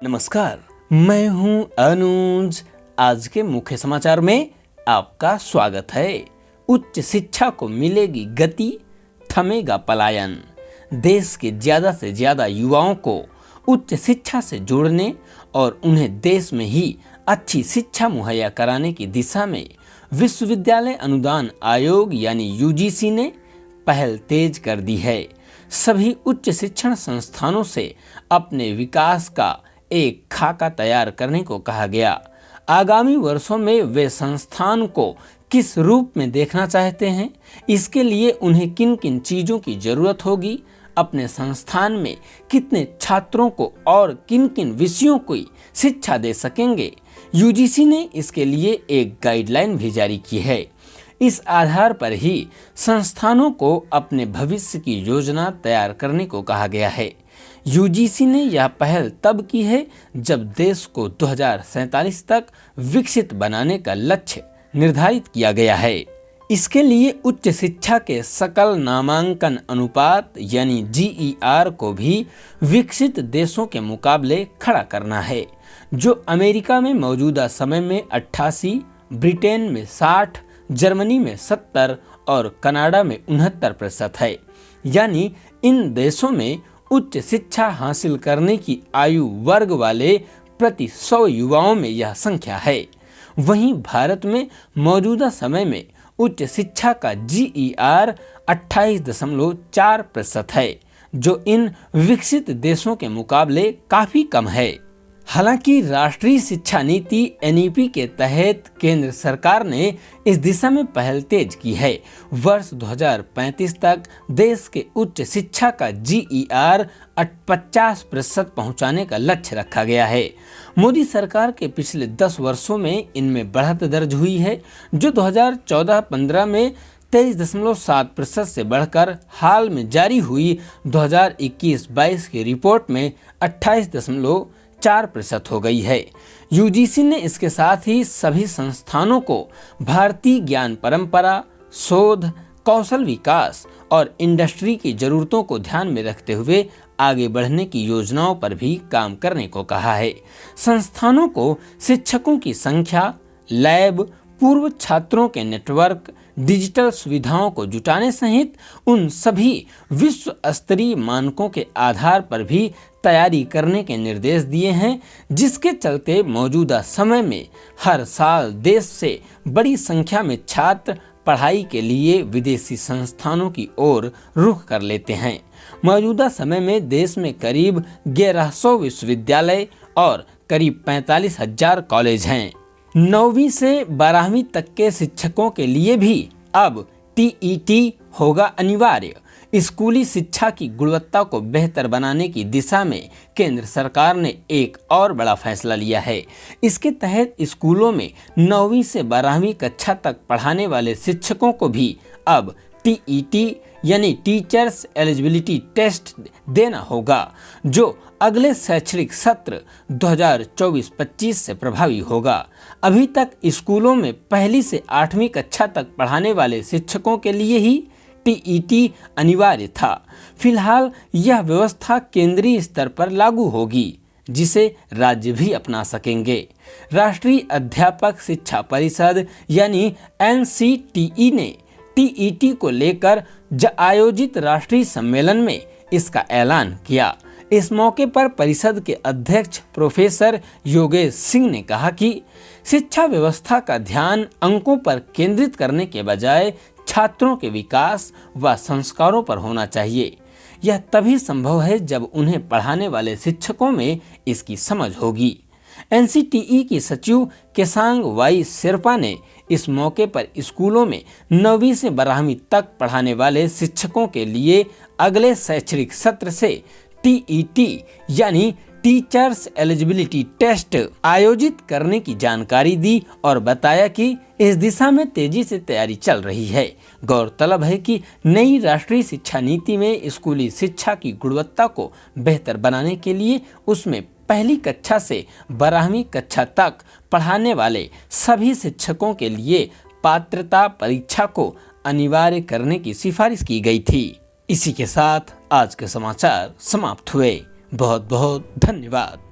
नमस्कार, मैं हूं अनुज। आज के मुख्य समाचार में आपका स्वागत है। उच्च शिक्षा को मिलेगी गति, थमेगा पलायन। देश के ज्यादा से ज्यादा युवाओं को उच्च शिक्षा से जोड़ने और उन्हें देश में ही अच्छी शिक्षा मुहैया कराने की दिशा में विश्वविद्यालय अनुदान आयोग यानी यूजीसी ने पहल तेज कर दी है। सभी उच्च शिक्षण संस्थानों से अपने विकास का एक खाका तैयार करने को कहा गया। आगामी वर्षों में वे संस्थान को किस रूप में देखना चाहते हैं, इसके लिए उन्हें किन किन चीज़ों की जरूरत होगी, अपने संस्थान में कितने छात्रों को और किन किन विषयों की शिक्षा दे सकेंगे, यूजीसी ने इसके लिए एक गाइडलाइन भी जारी की है। इस आधार पर ही संस्थानों को अपने भविष्य की योजना तैयार करने को कहा गया है। यूजीसी ने यह पहल तब की है जब देश को 2047 तक विकसित बनाने का लक्ष्य निर्धारित किया गया है। इसके लिए उच्च शिक्षा के सकल नामांकन अनुपात यानी GER को भी विकसित देशों के मुकाबले खड़ा करना है, जो अमेरिका में मौजूदा समय में 88, ब्रिटेन में 60, जर्मनी में 70 और कनाडा में 69% है। यानी इन देशों में उच्च शिक्षा हासिल करने की आयु वर्ग वाले प्रति 100 युवाओं में यह संख्या है। वहीं भारत में मौजूदा समय में उच्च शिक्षा का GER 28.4% है, जो इन विकसित देशों के मुकाबले काफी कम है। हालांकि राष्ट्रीय शिक्षा नीति NEP के तहत केंद्र सरकार ने इस दिशा में पहल तेज की है। वर्ष 2035 तक देश के उच्च शिक्षा का GER 50% पहुंचाने का लक्ष्य रखा गया है। मोदी सरकार के पिछले 10 वर्षों में इनमें बढ़त दर्ज हुई है, जो 2014-15 में 23.7% से बढ़कर हाल में जारी हुई 2021-22 की रिपोर्ट में 28.4% हो गई है। यूजीसी ने इसके साथ ही सभी संस्थानों को भारतीय ज्ञान परंपरा, शोध, कौशल विकास और इंडस्ट्री की जरूरतों को ध्यान में रखते हुए आगे बढ़ने की योजनाओं पर भी काम करने को कहा है। संस्थानों को शिक्षकों की संख्या, लैब, पूर्व छात्रों के नेटवर्क, डिजिटल सुविधाओं को जुटाने सहित उन सभी विश्व स्तरीय मानकों के आधार पर भी तैयारी करने के निर्देश दिए हैं, जिसके चलते मौजूदा समय में हर साल देश से बड़ी संख्या में छात्र पढ़ाई के लिए विदेशी संस्थानों की ओर रुख कर लेते हैं। मौजूदा समय में देश में करीब 1100 विश्वविद्यालय और करीब 45,000 कॉलेज हैं। 9वीं से 12वीं तक के शिक्षकों के लिए भी अब TET होगा अनिवार्य। स्कूली शिक्षा की गुणवत्ता को बेहतर बनाने की दिशा में केंद्र सरकार ने एक और बड़ा फैसला लिया है। इसके तहत स्कूलों में 9वीं से 12वीं कक्षा तक पढ़ाने वाले शिक्षकों को भी अब TET यानी टीचर्स एलिजिबिलिटी टेस्ट देना होगा, जो अगले शैक्षणिक सत्र 2024-25 से प्रभावी होगा। अभी तक स्कूलों में 1ली से 8वीं कक्षा तक पढ़ाने वाले शिक्षकों के लिए ही TET अनिवार्य था। फिलहाल यह व्यवस्था केंद्रीय स्तर पर लागू होगी, जिसे राज्य भी अपना सकेंगे। राष्ट्रीय अध्यापक शिक्षा परिषद यानी NCTE ने TET को लेकर आयोजित राष्ट्रीय सम्मेलन में इसका ऐलान किया। इस मौके पर परिषद के अध्यक्ष प्रोफेसर योगेश सिंह ने कहा कि शिक्षा व्यवस्था का ध्यान अंकों पर केंद्रित करने के बजाय छात्रों के विकास व संस्कारों पर होना चाहिए। यह तभी संभव है जब उन्हें पढ़ाने वाले शिक्षकों में इसकी समझ होगी। NCTE की सचिव केसांग वाई शेरपा ने इस मौके पर स्कूलों में 9वीं से 12वीं तक पढ़ाने वाले शिक्षकों के लिए अगले शैक्षणिक सत्र से TET यानी टीचर्स एलिजिबिलिटी टेस्ट आयोजित करने की जानकारी दी और बताया कि इस दिशा में तेजी से तैयारी चल रही है। गौरतलब है कि नई राष्ट्रीय शिक्षा नीति में स्कूली शिक्षा की गुणवत्ता को बेहतर बनाने के लिए उसमें 1ली कक्षा से 12वीं कक्षा तक पढ़ाने वाले सभी शिक्षकों के लिए पात्रता परीक्षा को अनिवार्य करने की सिफारिश की गई थी। इसी के साथ आज के समाचार समाप्त हुए। बहुत बहुत धन्यवाद।